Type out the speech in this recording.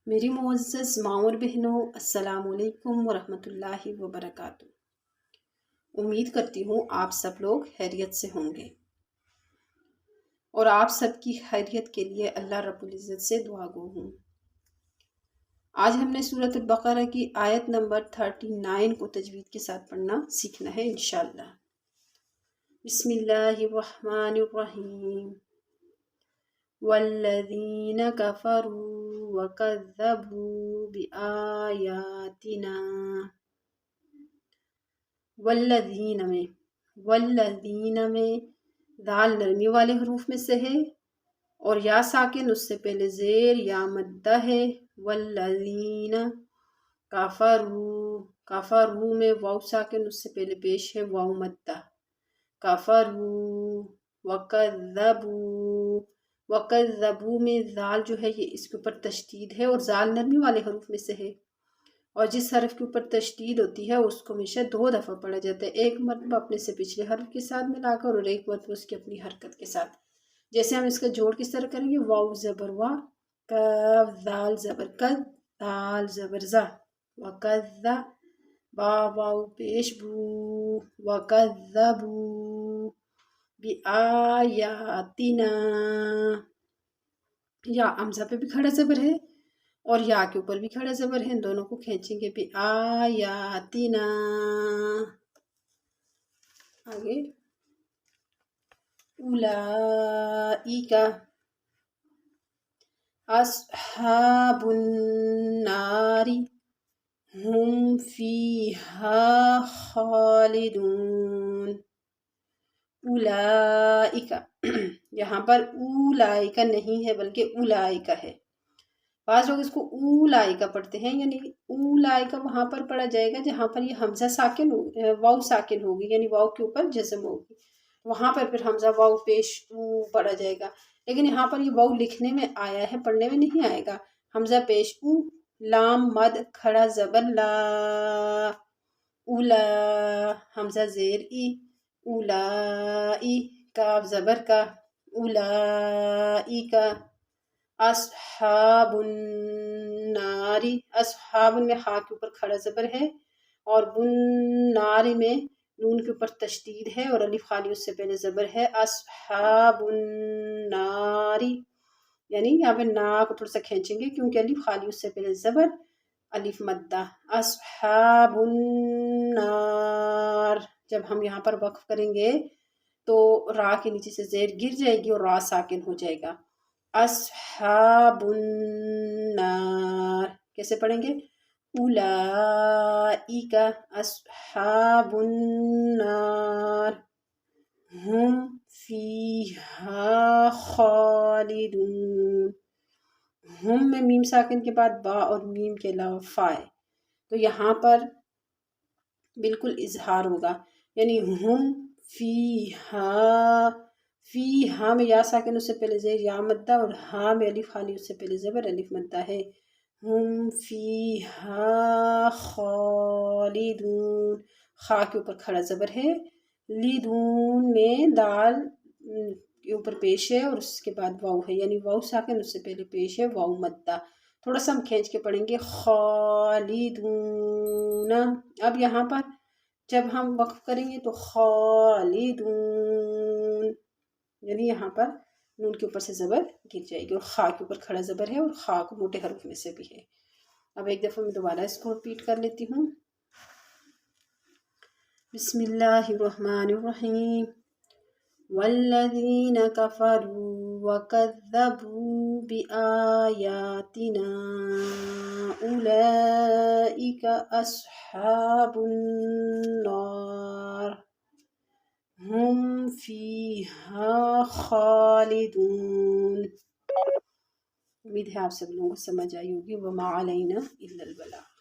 میری معزز ماں اور بہنوں، السلام علیکم ورحمۃ اللہ وبرکاتہ۔ امید کرتی ہوں آپ سب لوگ خیریت سے ہوں گے اور آپ سب کی خیریت کے لیے اللہ رب العزت سے دعا گو ہوں۔ آج ہم نے سورۃ البقرہ کی آیت نمبر 39 کو تجوید کے ساتھ پڑھنا سیکھنا ہے انشاءاللہ۔ بسم اللہ الرحمن الرحیم۔ والذین کفروا وکذبوا بآیاتنا۔ والذین میں دال نرمی والے حروف میں سے ہے اور یا ساکن اس سے پہلے زیر یا مدہ ہے۔ والذین کفروا میں واو ساکن اس سے پہلے پیش ہے واو مدہ۔ کفروا وکذبوا میں زال جو ہے یہ اس کے اوپر تشدید ہے اور زال نرمی والے حروف میں سے ہے، اور جس حرف کے اوپر تشدید ہوتی ہے اس کو ہمیشہ 2 دفعہ پڑھا جاتا ہے، ایک مرتبہ اپنے سے پچھلے حرف کے ساتھ ملا کر اور ایک مرتبہ اس کی اپنی حرکت کے ساتھ۔ جیسے ہم اس کا جوڑ کس طرح کریں گے، واو زبر وا، کاف زال زبر کد، دال زبر زا، وکذا، با واو پیش بو، وکذبوا بآیاتنا۔ یا حمزہ پہ بھی کھڑا زبر ہے اور یا کے اوپر بھی کھڑا زبر ہے، ان دونوں کو کھینچیں گے بآیاتنا۔ آگے اولئک اصحاب النار ہم فیہا خالدون۔ اولئک یہاں پر اولئک نہیں ہے بلکہ اولئک ہے۔ بعض لوگ اس کو اولئک پڑھتے ہیں، یعنی اولئک وہاں پر پڑھا جائے گا جہاں پر یہ حمزہ ساکن واو ساکن ہوگی، یعنی واو کے اوپر جزم ہوگی، وہاں پر پھر حمزہ واو پیش او پڑھا جائے گا۔ لیکن یہاں پر یہ واو لکھنے میں آیا ہے، پڑھنے میں نہیں آئے گا۔ حمزہ پیش او، لام مد کھڑا زبر لا، اولا، حمزہ زیر ای، اولائی، کاف زبر کا، اولائک اصحاب النار۔ اصحاب میں ہا کے اوپر کھڑا زبر ہے اور بنار میں نون کے اوپر تشدید ہے اور الف خالی اس سے پہلے زبر ہے۔ اصحاب النار، یعنی یہاں پہ نا کو تھوڑا سا کھینچیں گے کیونکہ الف خالی اس سے پہلے زبر، الف مدہ۔ اصحاب النار، جب ہم یہاں پر وقف کریں گے تو را کے نیچے سے زیر گر جائے گی اور را ساکن ہو جائے گا۔ اصحاب النار کیسے پڑھیں گے، اولئک اصحاب النار ہم فیہا خالدون۔ ہم میں میم ساکن کے بعد با اور میم کے علاوہ فا ہے، تو یہاں پر بالکل اظہار ہوگا، یعنی ہم فیہا، فیہا میں یا ساکن اس سے پہلے زیر یا مدہ اور ہا میں الف خالی اس سے پہلے زبر الف مدہ ہے۔ ہم فیہا خالدون، خا کے اوپر کھڑا زبر ہے، لیدون میں دال کے اوپر پیش ہے اور اس کے بعد واو ہے، یعنی واو ساکن اس سے پہلے پیش ہے واو مدہ۔ تھوڑا سا ہم کھینچ کے پڑھیں گے خالدون۔ اب یہاں پر جب ہم وقف کریں گے تو خالدون، یعنی یہاں پر نون کے اوپر سے زبر گر جائے گی اور خا کے اوپر کھڑا زبر ہے اور خا کو موٹے حروف میں سے بھی ہے۔ اب ایک دفعہ میں دوبارہ اس کو ریپیٹ کر لیتی ہوں۔ بسم اللہ الرحمن الرحیم۔ والذین کفروا وکذبوا بآیاتنا اولئک اصحاب النار ہم فیہا خالدون۔ امید ہے آپ سب لوگوں کو سمجھ آئی ہوگی۔ وما علینا الا البلاغ۔